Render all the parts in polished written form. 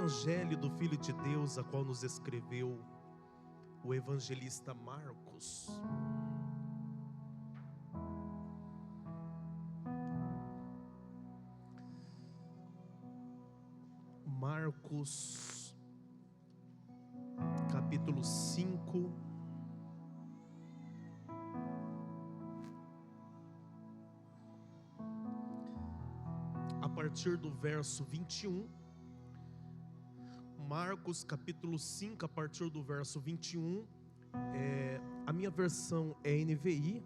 Evangelho do Filho de Deus, a qual nos escreveu o evangelista Marcos. Marcos, capítulo 5, a partir do verso 21. Marcos capítulo 5, a partir do verso 21. A minha versão é NVI.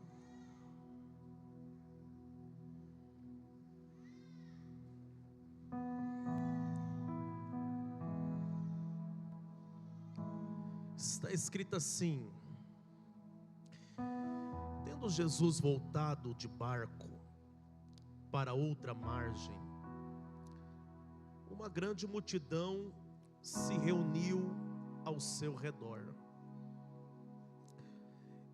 Está escrito assim: tendo Jesus voltado de barco para outra margem, uma grande multidão se reuniu ao seu redor.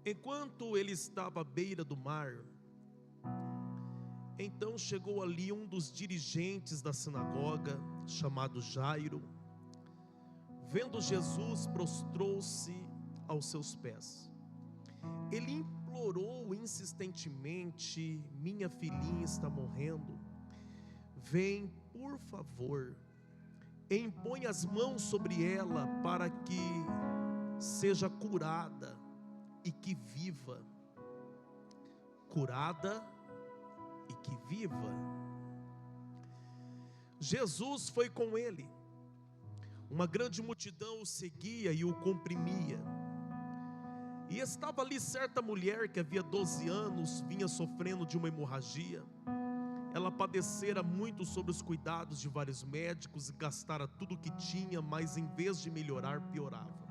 Enquanto ele estava à beira do mar, então chegou ali um dos dirigentes da sinagoga, chamado Jairo. Vendo Jesus, prostrou-se aos seus pés. Ele implorou insistentemente: minha filhinha está morrendo. Vem, por favor, impõe as mãos sobre ela para que seja curada e que viva. Curada e que viva. Jesus foi com ele. Uma grande multidão o seguia e o comprimia. E estava ali certa mulher que havia 12 anos vinha sofrendo de uma hemorragia. Ela padecera muito sobre os cuidados de vários médicos e gastara tudo o que tinha, mas em vez de melhorar, piorava.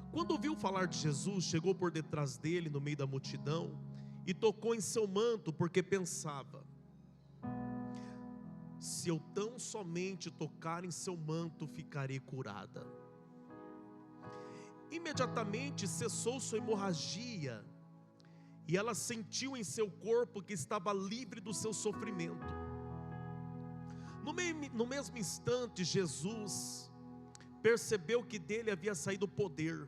Quando ouviu falar de Jesus, chegou por detrás dele no meio da multidão e tocou em seu manto, porque pensava: se eu tão somente tocar em seu manto, ficarei curada. Imediatamente cessou sua hemorragia e ela sentiu em seu corpo que estava livre do seu sofrimento. No mesmo instante, Jesus percebeu que dele havia saído o poder.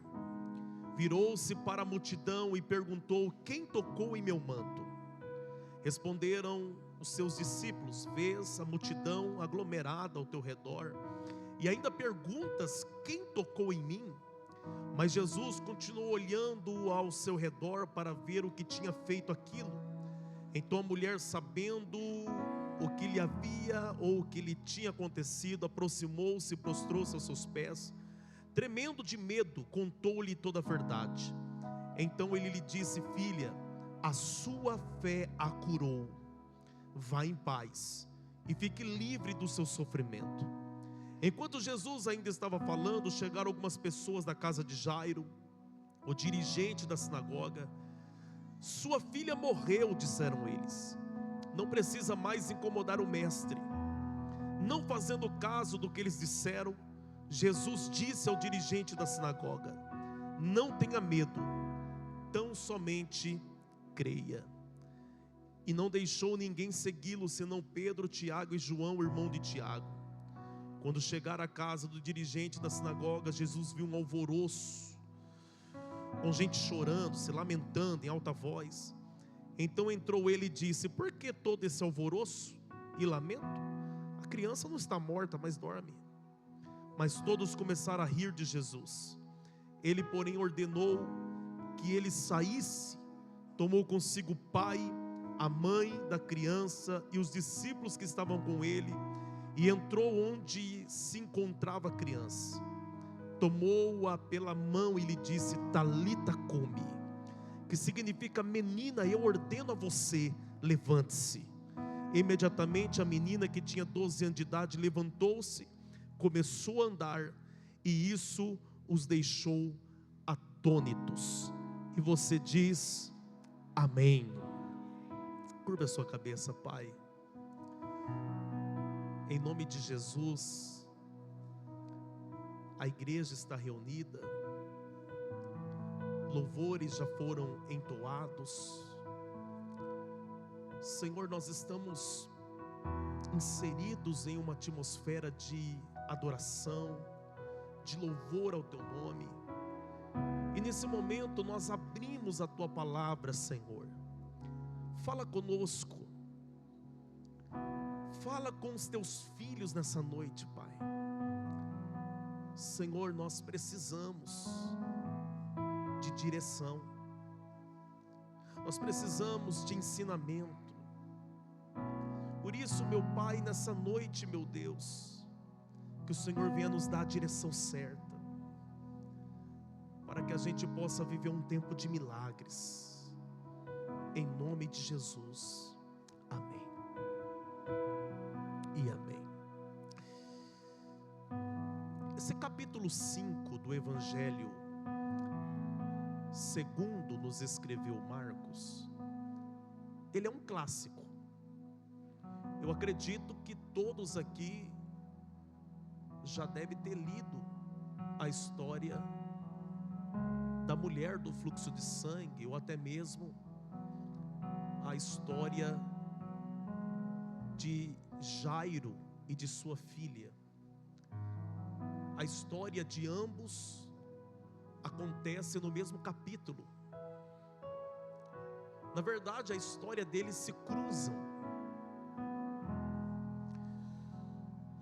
Virou-se para a multidão e perguntou: quem tocou em meu manto? Responderam os seus discípulos: vês a multidão aglomerada ao teu redor e ainda perguntas: quem tocou em mim? Mas Jesus continuou olhando ao seu redor para ver o que tinha feito aquilo. Então a mulher, sabendo o que lhe havia ou o que lhe tinha acontecido, aproximou-se e prostrou-se aos seus pés. Tremendo de medo, contou-lhe toda a verdade. Então ele lhe disse: filha, a sua fé a curou. Vá em paz e fique livre do seu sofrimento. Enquanto Jesus ainda estava falando, chegaram algumas pessoas da casa de Jairo, o dirigente da sinagoga. Sua filha morreu, disseram eles. Não precisa mais incomodar o mestre. Não fazendo caso do que eles disseram, Jesus disse ao dirigente da sinagoga: não tenha medo, tão somente creia. E não deixou ninguém segui-lo, senão Pedro, Tiago e João, irmão de Tiago. Quando chegaram à casa do dirigente da sinagoga, Jesus viu um alvoroço, com gente chorando, se lamentando em alta voz. Então entrou ele e disse: por que todo esse alvoroço e lamento? A criança não está morta, mas dorme. Mas todos começaram a rir de Jesus. Ele, porém, ordenou que ele saísse, tomou consigo o pai, a mãe da criança e os discípulos que estavam com ele, e entrou onde se encontrava a criança. Tomou-a pela mão e lhe disse: Talita cumi, que significa: menina, eu ordeno a você, levante-se. Imediatamente a menina, que tinha 12 anos de idade, levantou-se, começou a andar, e isso os deixou atônitos. E você diz amém. Curva a sua cabeça, Pai. Em nome de Jesus, a igreja está reunida, louvores já foram entoados. Senhor, nós estamos inseridos em uma atmosfera de adoração, de louvor ao Teu nome. E nesse momento nós abrimos a Tua palavra, Senhor. Fala conosco. Fala com os Teus filhos nessa noite, Pai. Senhor, nós precisamos de direção. Nós precisamos de ensinamento. Por isso, meu Pai, nessa noite, meu Deus, que o Senhor venha nos dar a direção certa, para que a gente possa viver um tempo de milagres, em nome de Jesus, amém e amém. Esse capítulo 5 do Evangelho segundo nos escreveu Marcos, ele é um clássico. Eu acredito que todos aqui já devem ter lido a história da mulher do fluxo de sangue, ou até mesmo a história de Jairo e de sua filha. A história de ambos acontece no mesmo capítulo. Na verdade, a história deles se cruzam.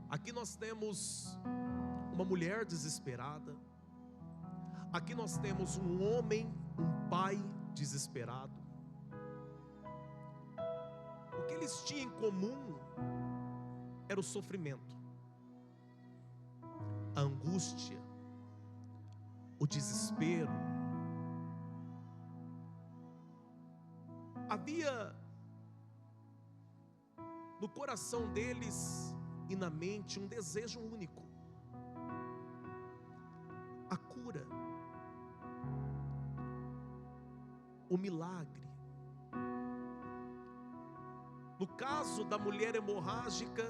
Aqui nós temos uma mulher desesperada. Aqui nós temos um homem, um pai desesperado. O que eles tinham em comum era o sofrimento, a angústia, o desespero. Havia no coração deles e na mente um desejo único: a cura, o milagre. No caso da mulher hemorrágica,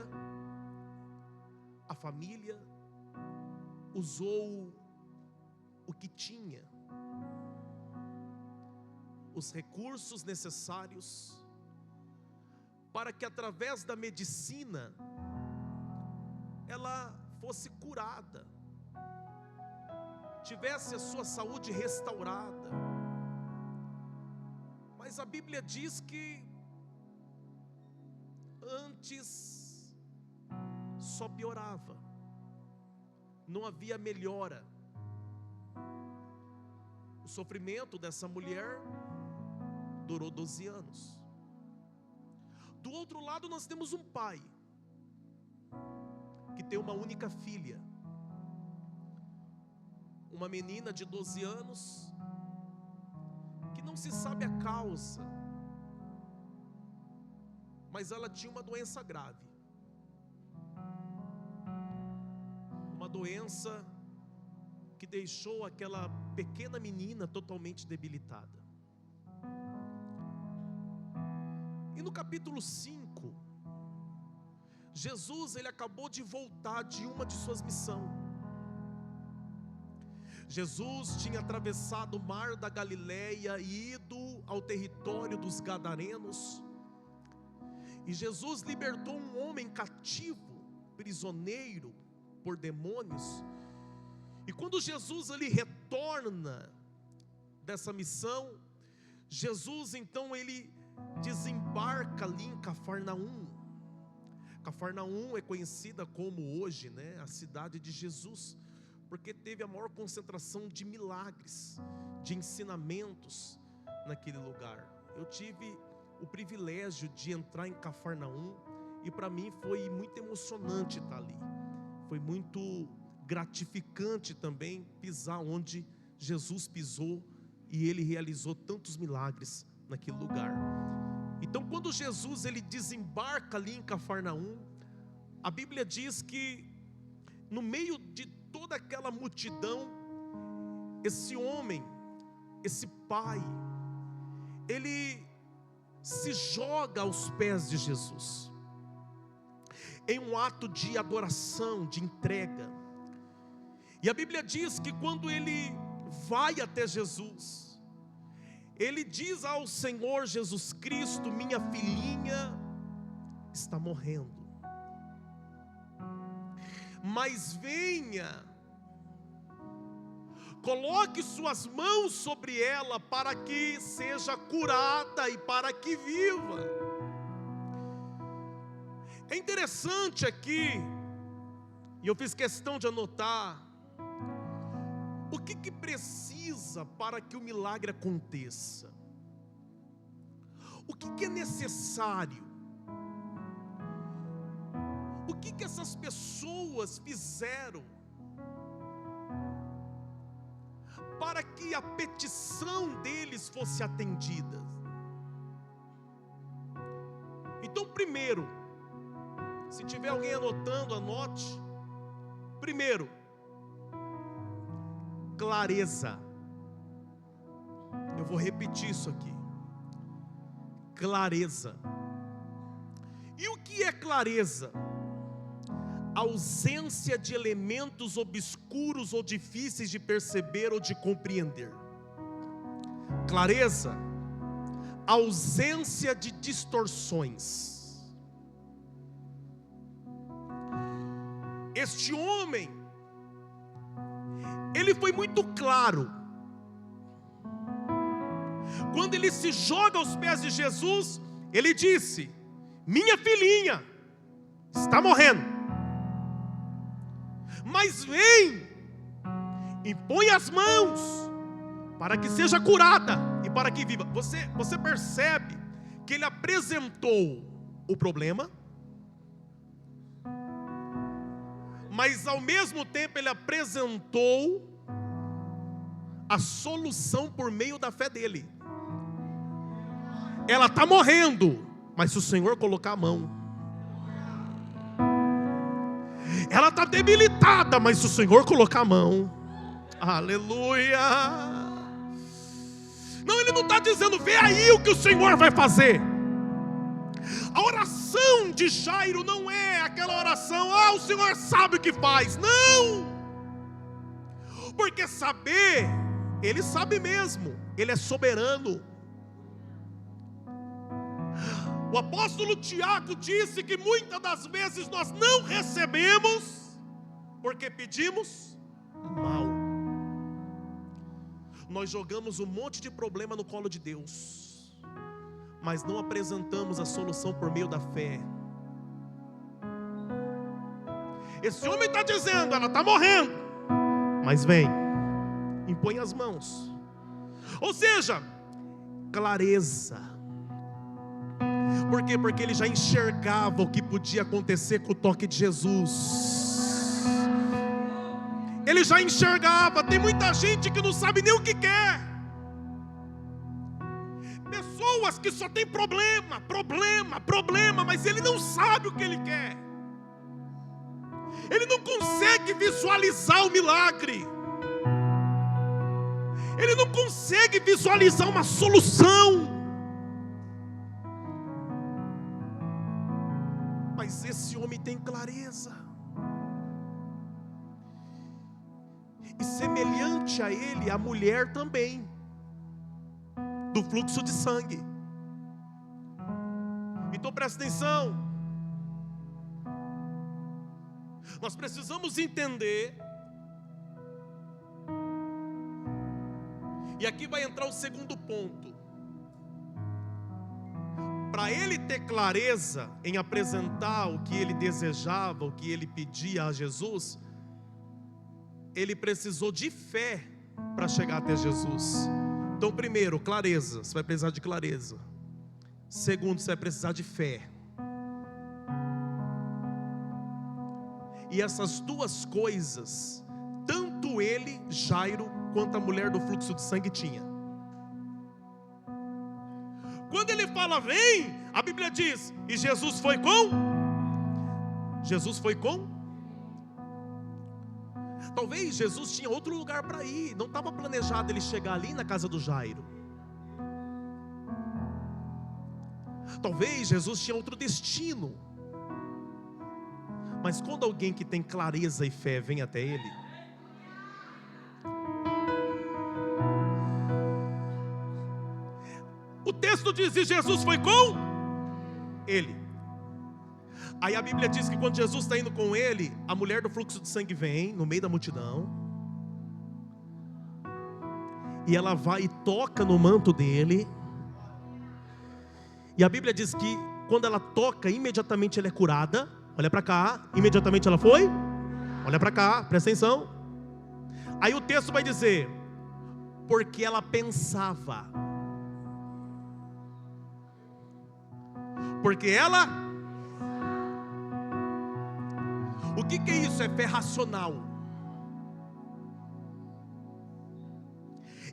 a família usou o que tinha, os recursos necessários, para que através da medicina ela fosse curada, tivesse a sua saúde restaurada. Mas a Bíblia diz que antes só piorava, não havia melhora. O sofrimento dessa mulher durou 12 anos. Do outro lado nós temos um pai que tem uma única filha, uma menina de 12 anos, que não se sabe a causa, mas ela tinha uma doença grave, uma doença que deixou aquela pequena menina totalmente debilitada. E no capítulo 5, Jesus, ele acabou de voltar de uma de suas missões. Jesus tinha atravessado o mar da Galileia e ido ao território dos Gadarenos. E Jesus libertou um homem cativo, prisioneiro por demônios. E quando Jesus ele retorna dessa missão, Jesus então ele desembarca ali em Cafarnaum. Cafarnaum é conhecida como hoje, a cidade de Jesus, porque teve a maior concentração de milagres, de ensinamentos naquele lugar. Eu tive o privilégio de entrar em Cafarnaum e para mim foi muito emocionante estar ali. Foi muito gratificante também pisar onde Jesus pisou e ele realizou tantos milagres naquele lugar. Então, quando Jesus ele desembarca ali em Cafarnaum, a Bíblia diz que no meio de toda aquela multidão, esse homem, esse pai, ele se joga aos pés de Jesus, em um ato de adoração, de entrega. E a Bíblia diz que quando ele vai até Jesus, ele diz ao Senhor Jesus Cristo: minha filhinha está morrendo. mas venha, coloque suas mãos sobre ela para que seja curada e para que viva. É interessante aqui, e eu fiz questão de anotar, o que precisa para que o milagre aconteça? O que é necessário? O que essas pessoas fizeram para que a petição deles fosse atendida? Então, primeiro, se tiver alguém anotando, anote. Primeiro, clareza. Eu vou repetir isso aqui. Clareza. E o que é clareza? Ausência de elementos obscuros ou difíceis de perceber ou de compreender. Clareza, ausência de distorções. Este homem, ele foi muito claro. Quando ele se joga aos pés de Jesus, ele disse: minha filhinha está morrendo, mas vem, impõe as mãos para que seja curada e para que viva. Você percebe que ele apresentou o problema, mas ao mesmo tempo ele apresentou a solução por meio da fé dele. Ela está morrendo, mas se o Senhor colocar a mão. Ela está debilitada, mas se o Senhor colocar a mão. Aleluia. Não, ele não está dizendo, vê aí o que o Senhor vai fazer. A oração de Jairo não é aquela oração, o Senhor sabe o que faz. Não. Porque saber, Ele sabe mesmo. Ele é soberano. O apóstolo Tiago disse que muitas das vezes nós não recebemos porque pedimos mal. Nós jogamos um monte de problema no colo de Deus, mas não apresentamos a solução por meio da fé. Esse homem está dizendo, ela está morrendo, mas vem, impõe as mãos. Ou seja, clareza. Por quê? Porque ele já enxergava o que podia acontecer com o toque de Jesus. Ele já enxergava. Tem muita gente que não sabe nem o que quer. Pessoas que só tem problema, mas ele não sabe o que ele quer. Ele não consegue visualizar o milagre. Ele não consegue visualizar uma solução. Mas esse homem tem clareza. E semelhante a ele, a mulher também, do fluxo de sangue. Então presta atenção. Nós precisamos entender. E aqui vai entrar o segundo ponto. Para ele ter clareza em apresentar o que ele desejava, o que ele pedia a Jesus, ele precisou de fé para chegar até Jesus. Então, primeiro, clareza. Você vai precisar de clareza. Segundo, você vai precisar de fé. E essas duas coisas, tanto ele, Jairo, quanto a mulher do fluxo de sangue tinha. Quando ele fala vem, a Bíblia diz, e Jesus foi com? Jesus foi com? Talvez Jesus tinha outro lugar para ir. Não estava planejado ele chegar ali na casa do Jairo. Talvez Jesus tinha outro destino. Mas quando alguém que tem clareza e fé vem até ele, o texto diz, e Jesus foi com ele. Aí a Bíblia diz que quando Jesus está indo com ele, a mulher do fluxo de sangue vem no meio da multidão, e ela vai e toca no manto dele. E a Bíblia diz que quando ela toca, imediatamente ela é curada. Olha para cá, imediatamente ela foi. Olha para cá, presta atenção. Aí o texto vai dizer: porque ela pensava. Porque ela... O que é isso? É fé racional.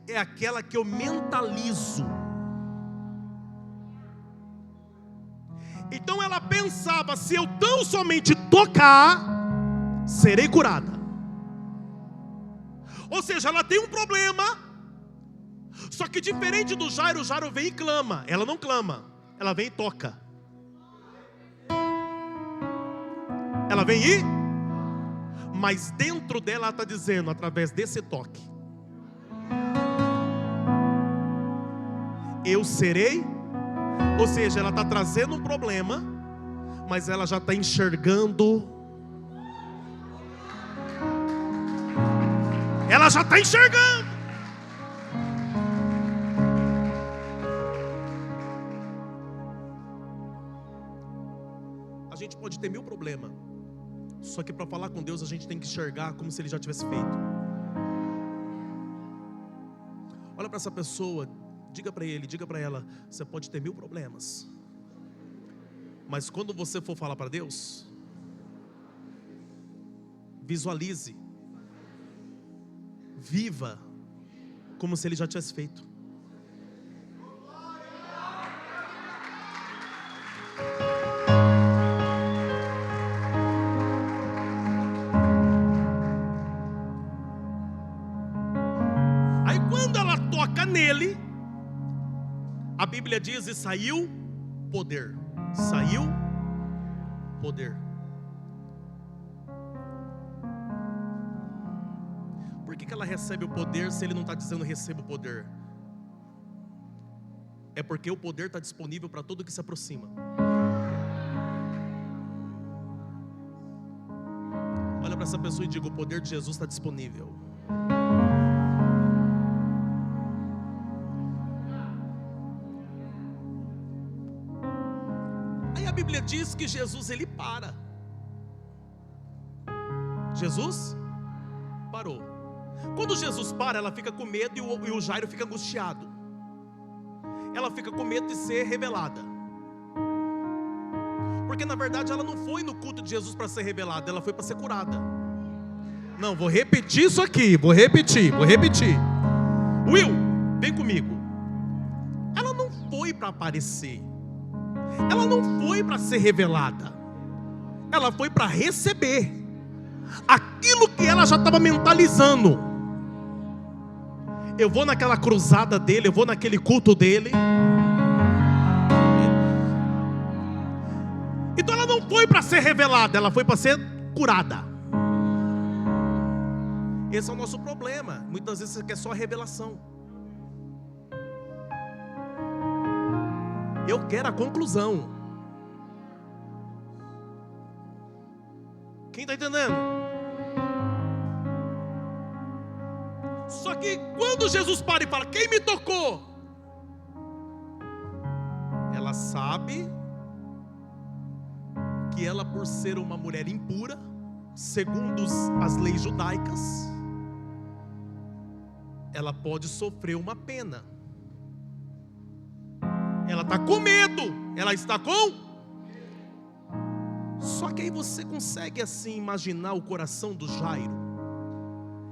É aquela que eu mentalizo. Então ela pensava: se eu tão somente tocar, serei curada. Ou seja, ela tem um problema. Só que diferente do Jairo, o Jairo vem e clama. Ela não clama, ela vem e toca. Ela vem e... Mas dentro dela ela está dizendo, através desse toque, eu serei. Ou seja, ela está trazendo um problema, mas ela já está enxergando. Ela já está enxergando. A gente pode ter 1000 problemas, só que para falar com Deus a gente tem que enxergar como se Ele já tivesse feito. Olha para essa pessoa, diga para ele, diga para ela: você pode ter 1000 problemas, mas quando você for falar para Deus, visualize, viva como se Ele já tivesse feito. Aí quando ela toca nele, a Bíblia diz: e saiu poder. Saiu poder. Por que ela recebe o poder se ele não está dizendo receba o poder? É porque o poder está disponível para todo que se aproxima. Olha para essa pessoa e diga: o poder de Jesus está disponível. Aí a Bíblia diz que Jesus, ele para. Jesus parou. Quando Jesus para, ela fica com medo e o Jairo fica angustiado. Ela fica com medo de ser revelada, porque na verdade ela não foi no culto de Jesus para ser revelada, ela foi para ser curada. Não, vou repetir isso aqui, vou repetir. Will, vem comigo. Ela não foi para aparecer, ela não foi para ser revelada, ela foi para receber aquilo que ela já estava mentalizando. Eu vou naquela cruzada dele, eu vou naquele culto dele. Então ela não foi para ser revelada, ela foi para ser curada. Esse é o nosso problema. Muitas vezes você quer só a revelação. Eu quero a conclusão. Quem está entendendo? Só que quando Jesus para e fala: quem me tocou? Ela sabe que ela, por ser uma mulher impura, segundo as leis judaicas, ela pode sofrer uma pena. Ela está com medo. Ela está com... Só que aí você consegue assim imaginar o coração do Jairo.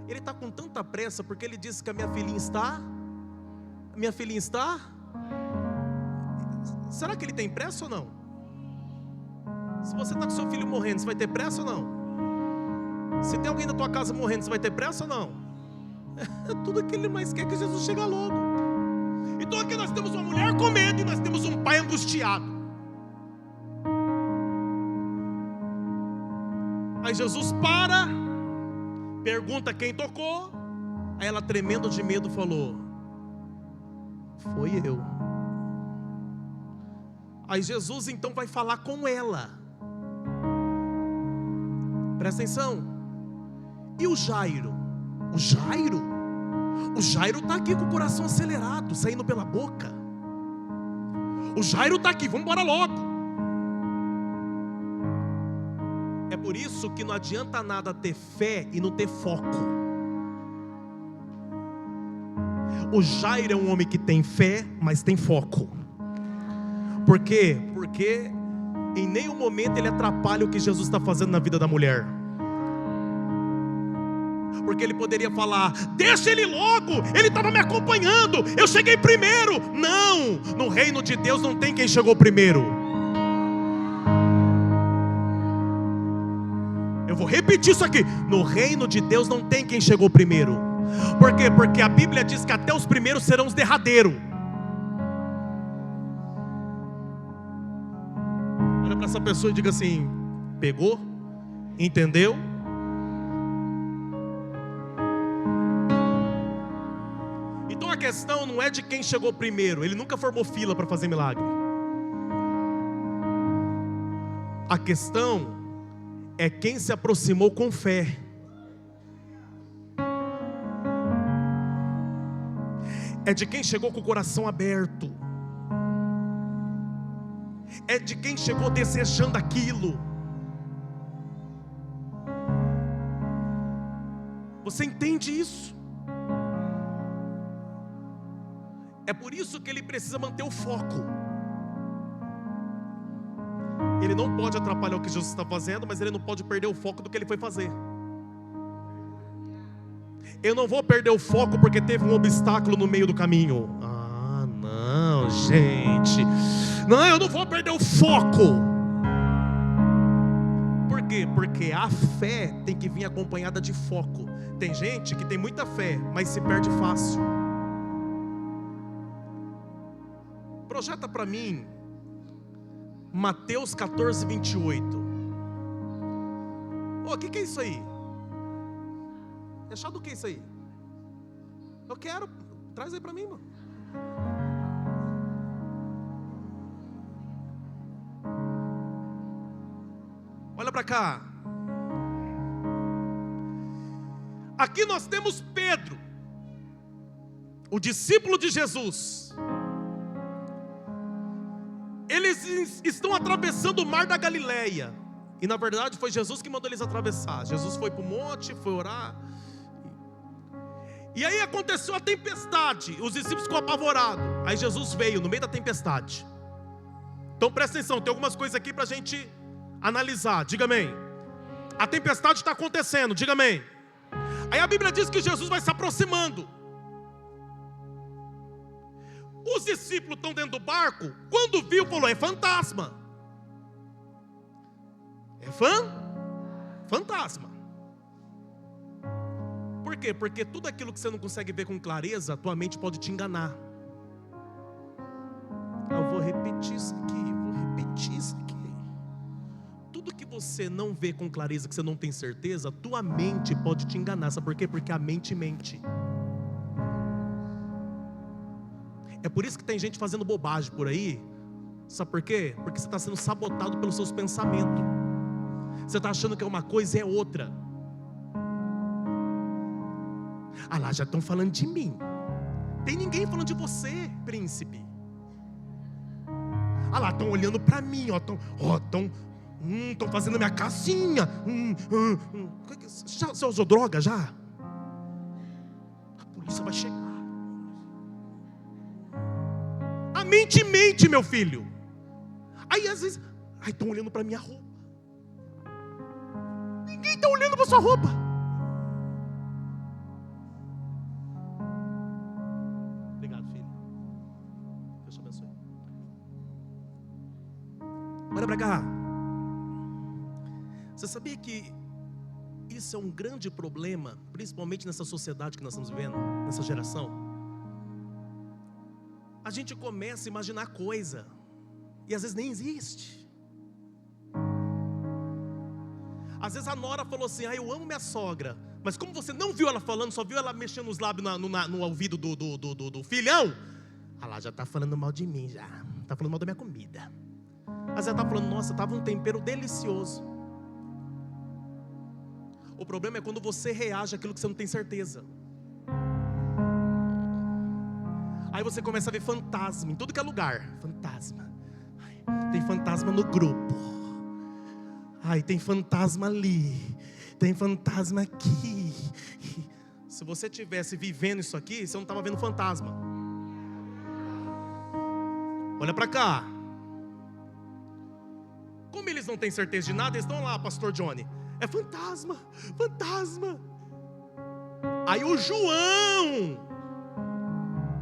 Ele está com tanta pressa porque ele disse que a minha filhinha está... A minha filhinha está... Será que ele tem pressa ou não? Se você está com seu filho morrendo, você vai ter pressa ou não? Se tem alguém na tua casa morrendo, você vai ter pressa ou não? É tudo que ele mais quer, que Jesus chegue logo. Então aqui nós temos uma mulher com medo e nós temos um pai angustiado. Aí Jesus para, pergunta quem tocou. Aí ela, tremendo de medo, falou: foi eu. Aí Jesus então vai falar com ela. Presta atenção. E o Jairo? O Jairo está aqui com o coração acelerado, saindo pela boca. O Jairo está aqui, vamos embora logo. É por isso que não adianta nada ter fé e não ter foco. O Jairo é um homem que tem fé, mas tem foco. Por quê? Porque em nenhum momento ele atrapalha o que Jesus está fazendo na vida da mulher. Porque ele poderia falar: deixa ele logo, ele estava me acompanhando, eu cheguei primeiro. Não, no reino de Deus não tem quem chegou primeiro. Eu vou repetir isso aqui: no reino de Deus não tem quem chegou primeiro. Por quê? Porque a Bíblia diz que até os primeiros serão os derradeiros. Olha para essa pessoa e diga assim: pegou? Entendeu? Então a questão não é de quem chegou primeiro. Ele nunca formou fila para fazer milagre. A questão é quem se aproximou com fé. É de quem chegou com o coração aberto. É de quem chegou desejando aquilo. Você entende isso? É por isso que ele precisa manter o foco. Ele não pode atrapalhar o que Jesus está fazendo, mas ele não pode perder o foco do que ele foi fazer. Eu não vou perder o foco porque teve um obstáculo no meio do caminho. Ah, não, gente. Não, eu não vou perder o foco. Por quê? Porque a fé tem que vir acompanhada de foco. Tem gente que tem muita fé, mas se perde fácil. Projeta para mim Mateus 14, 28. O que é isso aí? É chato do que isso aí? Eu quero. Traz aí para mim, mano. Olha para cá. Aqui nós temos Pedro, o discípulo de Jesus. Eles estão atravessando o mar da Galileia. E na verdade foi Jesus que mandou eles atravessar. Jesus foi para o monte, foi orar. E aí aconteceu a tempestade. Os discípulos ficam apavorados. Aí Jesus veio no meio da tempestade. Então presta atenção, tem algumas coisas aqui para a gente analisar. Diga amém. A tempestade está acontecendo, diga amém. Aí a Bíblia diz que Jesus vai se aproximando. Os discípulos estão dentro do barco. Quando viu, falou: é fantasma. É fantasma. Por quê? Porque tudo aquilo que você não consegue ver com clareza, tua mente pode te enganar. Eu vou repetir isso aqui. Tudo que você não vê com clareza, que você não tem certeza, tua mente pode te enganar. Sabe por quê? Porque a mente mente. É por isso que tem gente fazendo bobagem por aí. Sabe por quê? Porque você está sendo sabotado pelos seus pensamentos. Você está achando que é uma coisa e é outra. Ah lá, já estão falando de mim. Tem ninguém falando de você, príncipe. Ah lá, estão olhando para mim, ó, estão fazendo minha casinha. Você usou droga já? A polícia vai chegar. A mente mente, meu filho. Aí às vezes, estão olhando para minha roupa. Ninguém está olhando para sua roupa. Obrigado, filho. Deus te abençoe. Olha para cá. Você sabia que isso é um grande problema, principalmente nessa sociedade que nós estamos vivendo, nessa geração? A gente começa a imaginar coisa e às vezes nem existe. Às vezes a nora falou assim: eu amo minha sogra. Mas como você não viu ela falando, só viu ela mexendo os lábios no ouvido do filhão, ela já está falando mal de mim, já está falando mal da minha comida. Mas ela está falando: nossa, estava um tempero delicioso. O problema é quando você reage àquilo que você não tem certeza. Aí você começa a ver fantasma em tudo que é lugar. Fantasma. Ai, tem fantasma no grupo. Ai, tem fantasma ali. Tem fantasma aqui. Se você estivesse vivendo isso aqui, você não estava vendo fantasma. Olha para cá. Como eles não têm certeza de nada, eles estão lá, pastor Johnny. É fantasma, fantasma. Aí o João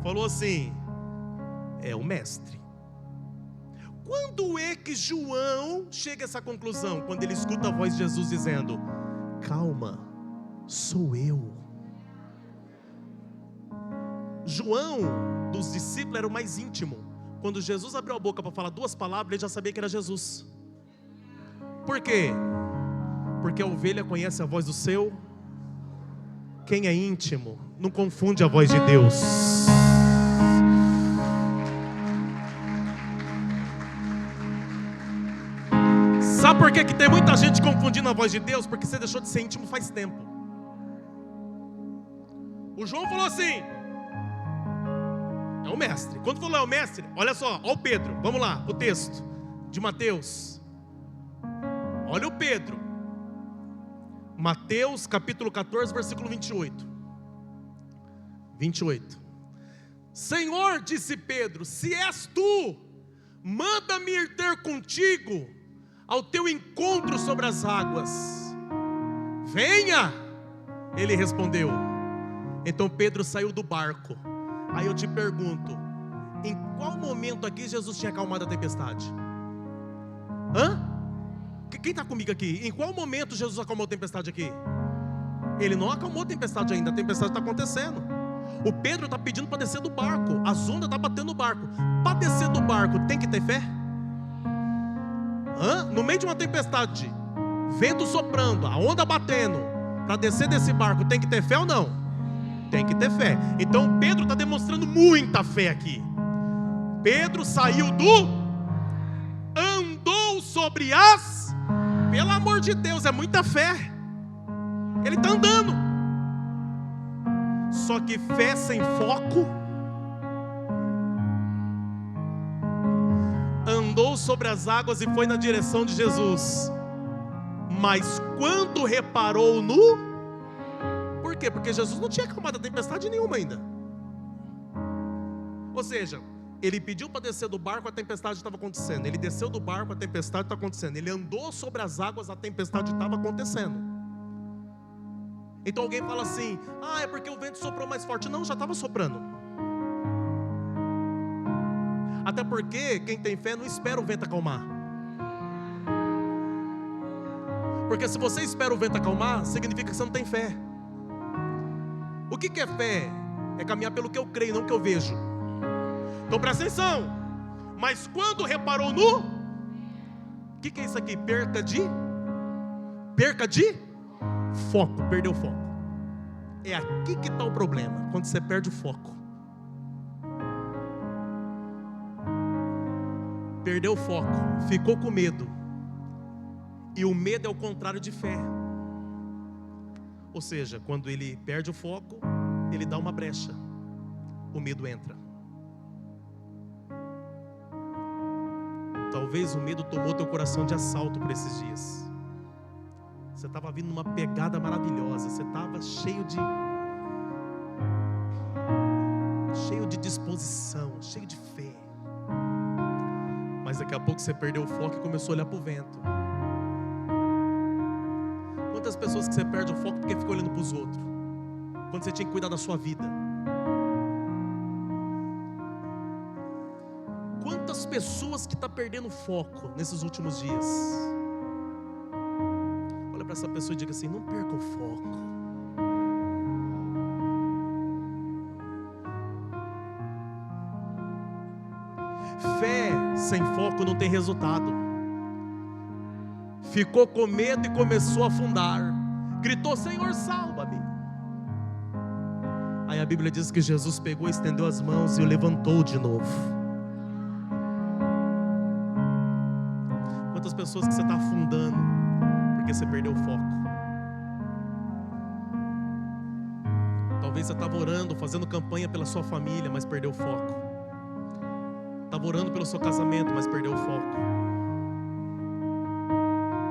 falou assim: é o mestre. Quando é que João chega a essa conclusão? Quando ele escuta a voz de Jesus dizendo: calma, sou eu. João, dos discípulos, era o mais íntimo. Quando Jesus abriu a boca para falar 2 palavras, ele já sabia que era Jesus. Por quê? Porque a ovelha conhece a voz do seu. Quem é íntimo não confunde a voz de Deus. Sabe por que tem muita gente confundindo a voz de Deus? Porque você deixou de ser íntimo faz tempo. O João falou assim: é o mestre. Quando falou é o mestre, olha só, olha o Pedro. Vamos lá, o texto de Mateus. Olha o Pedro. Mateus capítulo 14, versículo 28. 28. Senhor, disse Pedro, se és tu, manda-me ir ter contigo ao teu encontro sobre as águas. Venha, ele respondeu. Então Pedro saiu do barco. Aí eu te pergunto, em qual momento aqui Jesus tinha acalmado a tempestade? Quem está comigo aqui? Em qual momento Jesus acalmou a tempestade aqui? Ele não acalmou a tempestade ainda, a tempestade está acontecendo. O Pedro está pedindo para descer do barco, as ondas estão batendo no barco. Para descer do barco tem que ter fé? No meio de uma tempestade, vento soprando, a onda batendo, para descer desse barco tem que ter fé ou não? Tem que ter fé. Então Pedro está demonstrando muita fé aqui. Pedro saiu andou sobre as... Pelo amor de Deus, é muita fé. Ele está andando. Só que fé sem foco. Andou sobre as águas e foi na direção de Jesus. Mas quando reparou no... Por quê? Porque Jesus não tinha acalmado a tempestade nenhuma ainda. Ou seja, ele pediu para descer do barco, a tempestade estava acontecendo. Ele desceu do barco, a tempestade está acontecendo. Ele andou sobre as águas, a tempestade estava acontecendo. Então alguém fala assim: é porque o vento soprou mais forte. Não, já estava soprando. Até porque quem tem fé não espera o vento acalmar. Porque se você espera o vento acalmar, significa que você não tem fé. O que é fé? É caminhar pelo que eu creio, não que eu vejo. Então presta atenção. Mas quando reparou no... O que é isso aqui? Perca de foco. Perdeu o foco. É aqui que está o problema. Quando você perde o foco. Perdeu o foco. Ficou com medo. E o medo é o contrário de fé. Ou seja, quando ele perde o foco, ele dá uma brecha. O medo entra. Talvez o medo tomou teu coração de assalto por esses dias. Você estava vindo numa pegada maravilhosa. Você estava cheio de disposição, cheio de fé. Mas daqui a pouco você perdeu o foco e começou a olhar para o vento. Quantas pessoas que você perde o foco porque fica olhando para os outros, quando você tinha que cuidar da sua vida? Quantas pessoas que estão perdendo o foco nesses últimos dias? Olha para essa pessoa e diga assim: não perca o foco. Fé sem foco não tem resultado. Ficou com medo e começou a afundar. Gritou: Senhor, salva-me. Aí a Bíblia diz que Jesus pegou, estendeu as mãos e o levantou de novo. Quantas pessoas que você está afundando porque você perdeu o foco? Talvez você estava orando, fazendo campanha pela sua família, mas perdeu o foco. Estava orando pelo seu casamento, mas perdeu o foco.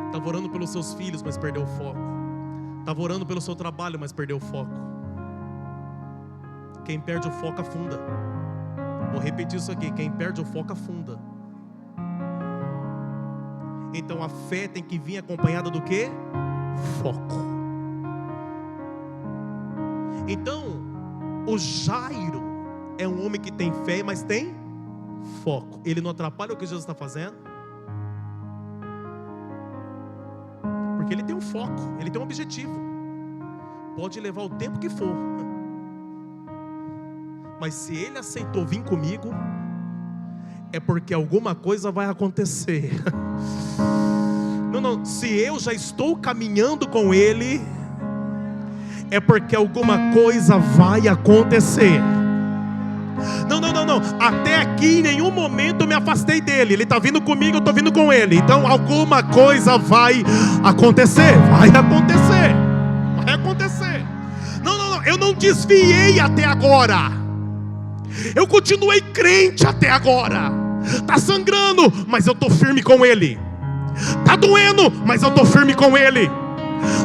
Estava orando pelos seus filhos, mas perdeu o foco. Estava orando pelo seu trabalho, mas perdeu o foco. Quem perde o foco afunda. Vou repetir isso aqui: quem perde o foco afunda. Então a fé tem que vir acompanhada do quê? Foco. Então o Jairo é um homem que tem fé, mas tem foco. Ele não atrapalha o que Jesus está fazendo, porque ele tem um foco, ele tem um objetivo. Pode levar o tempo que for, mas se ele aceitou vir comigo, é porque alguma coisa vai acontecer. Não, se eu já estou caminhando com ele, é porque alguma coisa vai acontecer. Não. Até aqui em nenhum momento eu me afastei dele. Ele está vindo comigo, eu estou vindo com ele. Então alguma coisa vai acontecer. Vai acontecer. Não. Eu não desviei até agora. Eu continuei crente até agora. Está sangrando, mas eu estou firme com ele. Está doendo, mas eu estou firme com ele.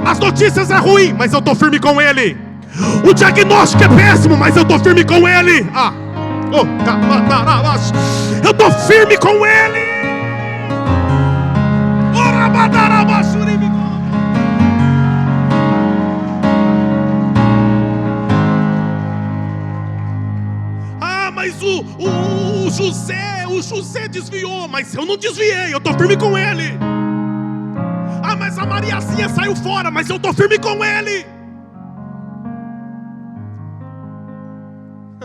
As notícias é ruim, mas eu estou firme com ele. O diagnóstico é péssimo, mas eu estou firme com ele. Eu estou firme com ele. Mas o José desviou, mas eu não desviei, eu estou firme com ele. Mas a Mariazinha saiu fora, mas eu estou firme com ele.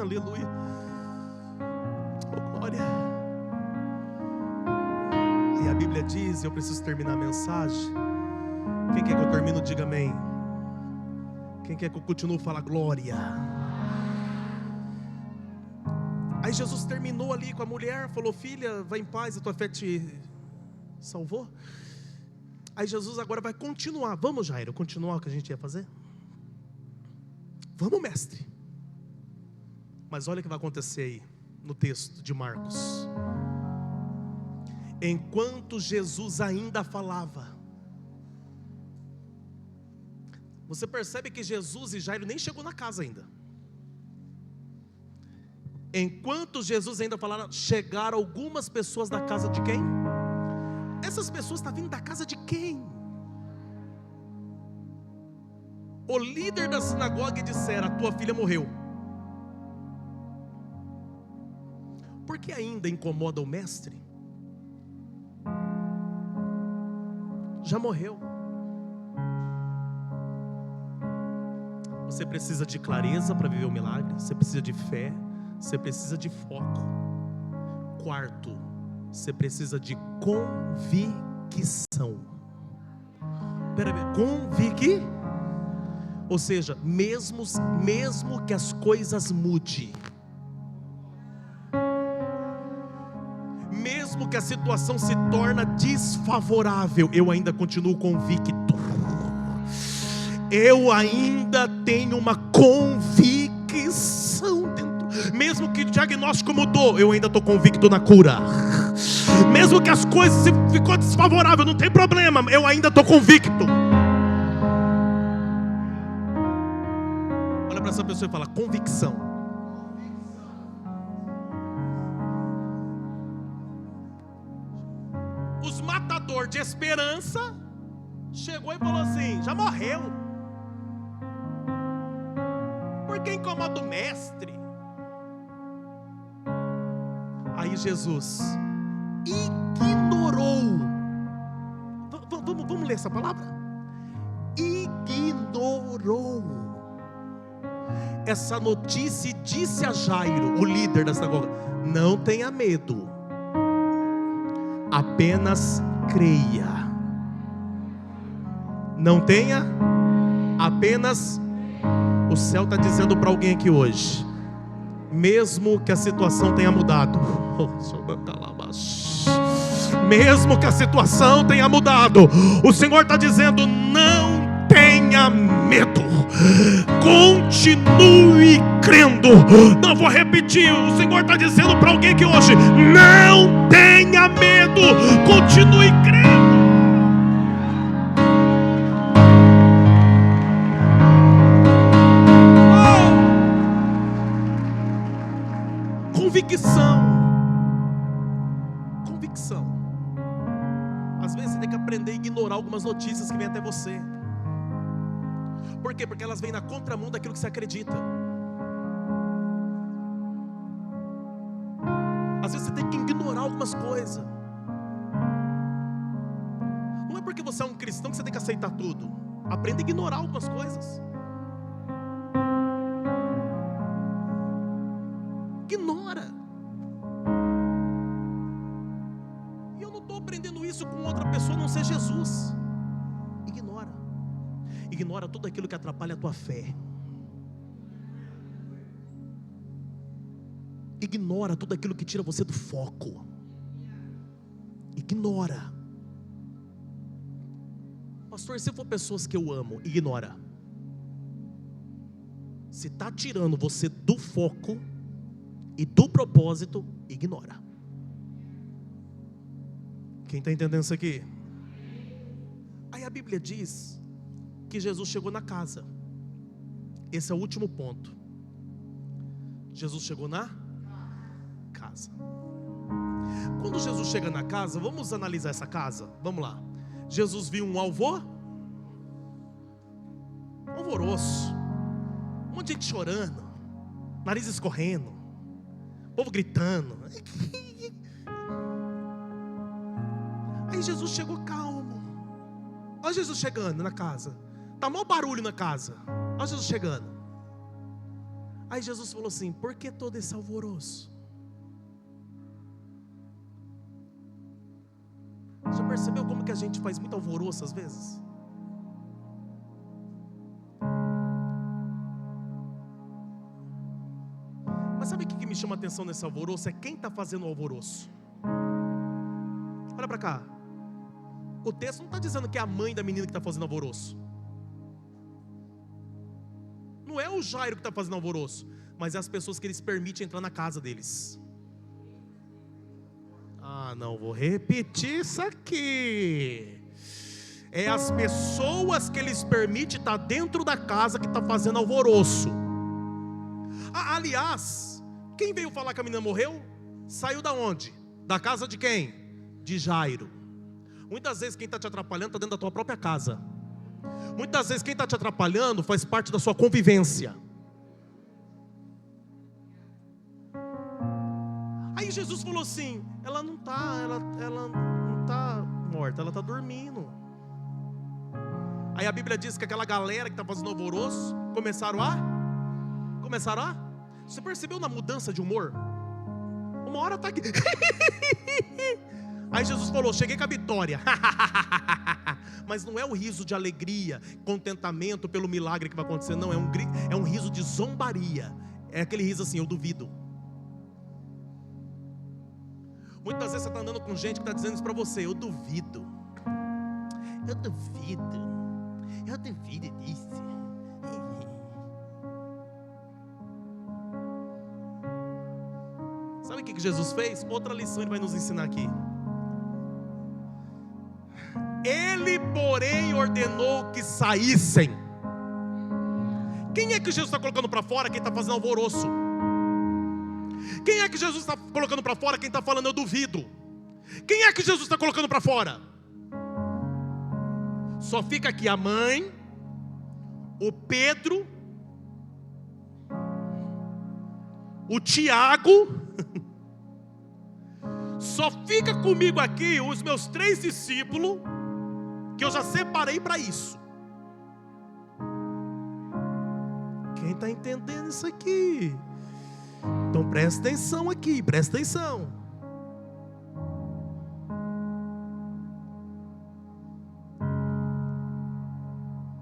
Aleluia. Oh, glória. E a Bíblia diz, eu preciso terminar a mensagem. Quem quer que eu termine, diga amém. Quem quer que eu continue, fala glória. Aí Jesus terminou ali com a mulher, falou: filha, vai em paz, a tua fé te salvou. Aí Jesus agora vai continuar. Vamos, Jairo, continuar o que a gente ia fazer? Vamos, mestre. Mas olha o que vai acontecer aí no texto de Marcos. Enquanto Jesus ainda falava, você percebe que Jesus e Jairo nem chegou na casa ainda. Enquanto Jesus ainda falava, chegaram algumas pessoas da casa de quem? Essas pessoas estão vindo da casa de quem? O líder da sinagoga dissera: a tua filha morreu. Por que ainda incomoda o mestre? Já morreu. Você precisa de clareza para viver o milagre. Você precisa de fé. Você precisa de foco. Quarto, você precisa de convicção. Ou seja, mesmo que as coisas mudem, mesmo que a situação se torne desfavorável, eu ainda continuo convicto. Eu ainda tenho uma convicção dentro. Mesmo que o diagnóstico mudou, eu ainda estou convicto na cura. Mesmo que as coisas ficou desfavorável, não tem problema, eu ainda estou convicto. Olha para essa pessoa e fala: convicção. Os matadores de esperança chegou e falou assim: já morreu. Por que incomoda o mestre? Aí Jesus ignorou. Vamos ler essa palavra? Ignorou essa notícia e disse a Jairo, o líder da sinagoga: não tenha medo, apenas creia. Não tenha, apenas. O céu está dizendo para alguém aqui hoje: mesmo que a situação tenha mudado, mesmo que a situação tenha mudado, o Senhor está dizendo: não tenha medo, Continue crendo. Não vou repetir. O Senhor está dizendo para alguém que hoje: não tenha medo. Continue crendo. Convicção. Às vezes você tem que aprender a ignorar algumas notícias que vêm até você. Por quê? Porque elas vêm na contramão daquilo que você acredita. Às vezes você tem que ignorar algumas coisas. Não é porque você é um cristão que você tem que aceitar tudo. Aprenda a ignorar algumas coisas. Ignora. E eu não estou aprendendo isso com outra pessoa, a não ser Jesus. Ignora. Ignora tudo aquilo que atrapalha a tua fé. Ignora tudo aquilo que tira você do foco. Ignora. Pastor, se for pessoas que eu amo, ignora. Se está tirando você do foco e do propósito, ignora. Quem está entendendo isso aqui? Aí a Bíblia diz que Jesus chegou na casa. Esse é o último ponto. Jesus chegou na casa. Quando Jesus chega na casa, vamos analisar essa casa? Vamos lá. Jesus viu um alvoroço, um monte de gente chorando, nariz escorrendo, povo gritando. Aí Jesus chegou calmo. Olha Jesus chegando na casa. Tá maior barulho na casa. Olha Jesus chegando. Aí Jesus falou assim: por que todo esse alvoroço? Já percebeu como que a gente faz muito alvoroço às vezes? Mas sabe o que me chama a atenção nesse alvoroço? É quem está fazendo o alvoroço. Olha para cá. O texto não está dizendo que é a mãe da menina que está fazendo alvoroço. Não é o Jairo que está fazendo alvoroço, mas é as pessoas que eles permitem entrar na casa deles. Ah, não vou repetir isso aqui. É as pessoas que eles permitem estar dentro da casa que está fazendo alvoroço. Aliás, quem veio falar que a menina morreu? Saiu da onde? Da casa de quem? De Jairo. Muitas vezes quem está te atrapalhando está dentro da tua própria casa. Muitas vezes quem está te atrapalhando faz parte da sua convivência. Aí Jesus falou assim: ela não está morta, ela está dormindo. Aí a Bíblia diz que aquela galera que está fazendo alvoroço começaram a? Você percebeu na mudança de humor? Uma hora está aqui. Aí Jesus falou: cheguei com a vitória. Mas não é um riso de alegria, contentamento pelo milagre que vai acontecer. Não, é um riso de zombaria. É aquele riso assim: eu duvido. Muitas vezes você está andando com gente que está dizendo isso para você: eu duvido disso. Sabe o que Jesus fez? Outra lição ele vai nos ensinar aqui. Ele, porém, ordenou que saíssem. Quem é que Jesus está colocando para fora? Quem está fazendo alvoroço. Quem é que Jesus está colocando para fora? Quem está falando eu duvido. Quem é que Jesus está colocando para fora? Só fica aqui a mãe, o Pedro, o Tiago. Só fica comigo aqui os meus 3 discípulos, que eu já separei para isso. Quem está entendendo isso aqui? Então presta atenção aqui, presta atenção.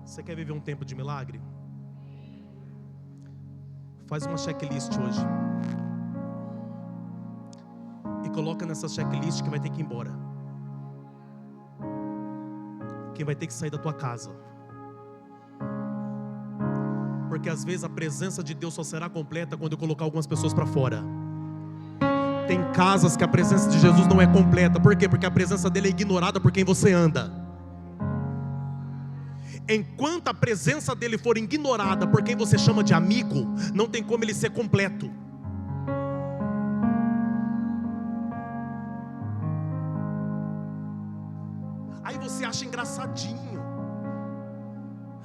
Você quer viver um tempo de milagre? Faz uma checklist hoje e coloca nessa checklist que vai ter que ir embora, quem vai ter que sair da tua casa. Porque às vezes a presença de Deus só será completa quando eu colocar algumas pessoas para fora. Tem casas que a presença de Jesus não é completa. Por quê? Porque a presença dele é ignorada por quem você anda. Enquanto a presença dele for ignorada por quem você chama de amigo, não tem como ele ser completo. Aí você acha engraçadinho.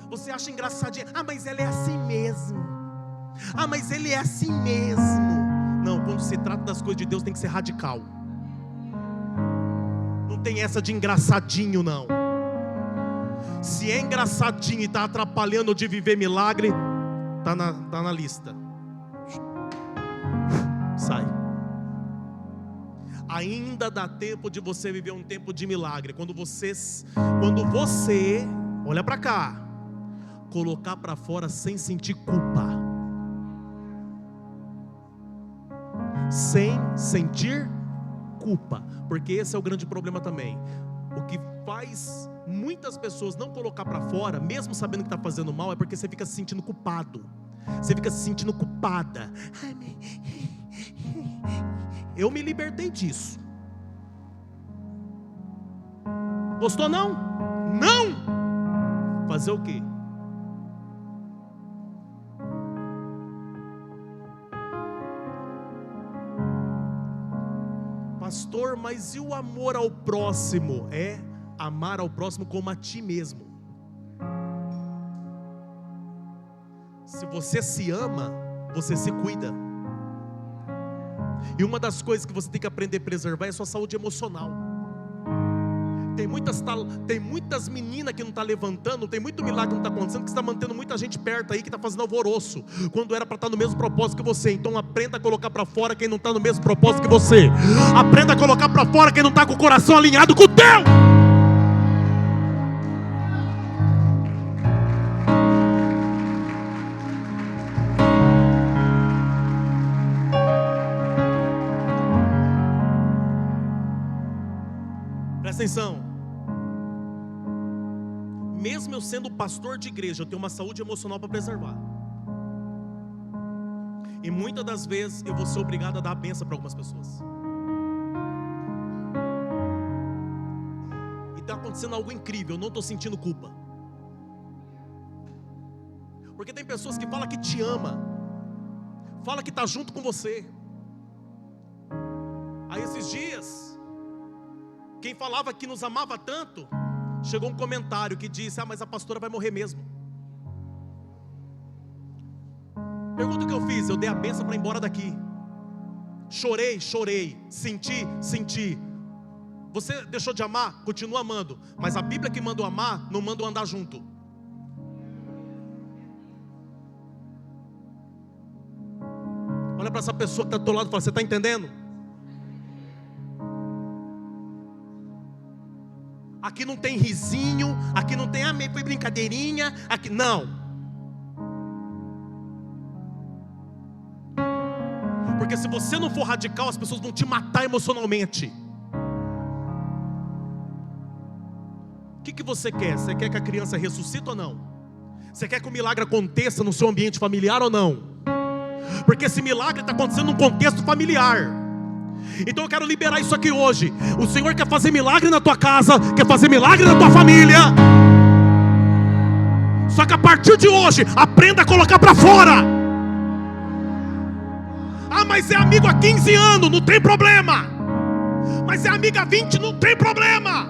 Você acha engraçadinho. Ah, mas ela é assim mesmo. Ah, mas ele é assim mesmo. Não, quando se trata das coisas de Deus tem que ser radical. Não tem essa de engraçadinho, não. Se é engraçadinho e está atrapalhando de viver milagre, tá na lista. Sai. Ainda dá tempo de você viver um tempo de milagre. Quando você, olha para cá, colocar para fora sem sentir culpa. Sem sentir culpa. Porque esse é o grande problema também. O que faz muitas pessoas não colocar para fora, mesmo sabendo que está fazendo mal, é porque você fica se sentindo culpado. Você fica se sentindo culpada. Eu me libertei disso. Gostou não? Não! Fazer o quê? Pastor, mas e o amor ao próximo? É amar ao próximo como a ti mesmo. Se você se ama, você se cuida. E uma das coisas que você tem que aprender a preservar é a sua saúde emocional. Tem muitas meninas que não estão levantando, tem muito milagre que não está acontecendo, que está mantendo muita gente perto aí, que está fazendo alvoroço, quando era para estar no mesmo propósito que você. Então aprenda a colocar para fora quem não está no mesmo propósito que você. Aprenda a colocar para fora quem não está com o coração alinhado com o teu. Presta atenção. Mesmo eu sendo pastor de igreja, eu tenho uma saúde emocional para preservar. E muitas das vezes eu vou ser obrigado a dar a benção para algumas pessoas. E está acontecendo algo incrível, eu não estou sentindo culpa. Porque tem pessoas que falam que te ama, fala que está junto com você. Aí esses dias, quem falava que nos amava tanto, chegou um comentário que disse: ah, mas a pastora vai morrer mesmo. Pergunta o que eu fiz. Eu dei a benção para ir embora daqui. Chorei, senti. Você deixou de amar? Continua amando. Mas a Bíblia que manda o amar, não manda o andar junto. Olha para essa pessoa que está do teu lado e fala: você está entendendo? Aqui não tem risinho, aqui não tem foi brincadeirinha, aqui não. Porque se você não for radical, as pessoas vão te matar emocionalmente. O que você quer? Você quer que a criança ressuscite ou não? Você quer que o milagre aconteça no seu ambiente familiar ou não? Porque esse milagre está acontecendo num contexto familiar. Então eu quero liberar isso aqui hoje. O Senhor quer fazer milagre na tua casa, quer fazer milagre na tua família. Só que a partir de hoje, aprenda a colocar para fora. Ah, mas é amigo há 15 anos, não tem problema. Mas é amiga há 20, não tem problema.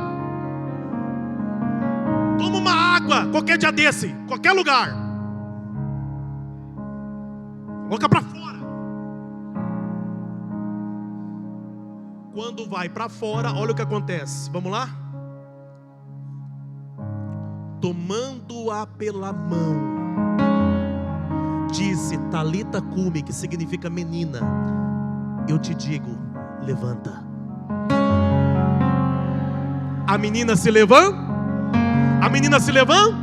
Toma uma água, qualquer dia desse, qualquer lugar. Coloca para fora. Quando vai para fora, olha o que acontece. Vamos lá? Tomando-a pela mão, disse: Talita cumi, que significa menina, eu te digo, levanta. A menina se levanta? A menina se levanta?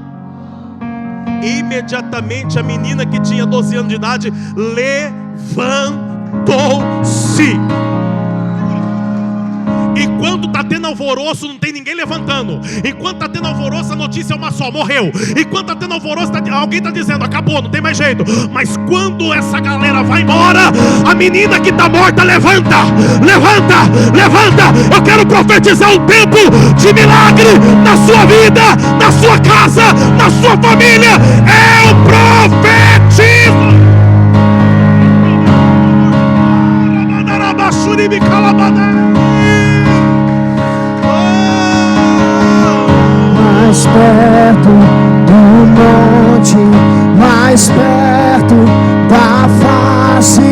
Imediatamente a menina que tinha 12 anos de idade levantou-se. Enquanto está tendo alvoroço, não tem ninguém levantando. Enquanto está tendo alvoroço, a notícia é uma só: morreu. Enquanto está tendo alvoroço, alguém está dizendo: acabou, não tem mais jeito. Mas quando essa galera vai embora, a menina que está morta levanta, levanta, levanta. Eu quero profetizar um tempo de milagre na sua vida, na sua casa, na sua família. Eu profetizo. Mais perto do monte, mais perto da face,